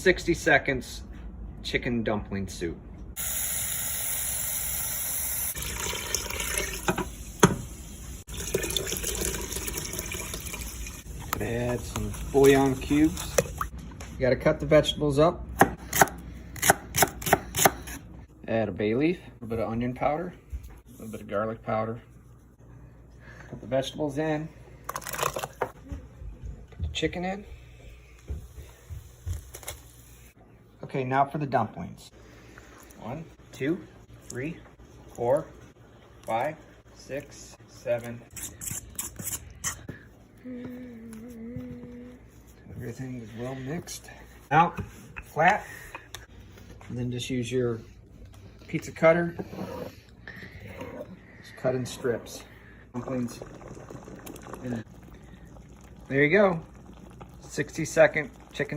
60 seconds chicken dumpling soup. Add some bouillon cubes. You gotta cut the vegetables up. Add a bay leaf, a little bit of onion powder, a little bit of garlic powder. Put the vegetables in. Put the chicken in. Okay, now for the dumplings. 1, 2, 3, 4, 5, 6, 7. Everything is well mixed. Out flat. And then just use your pizza cutter. Just cut in strips. Dumplings. And there you go. 60-second chicken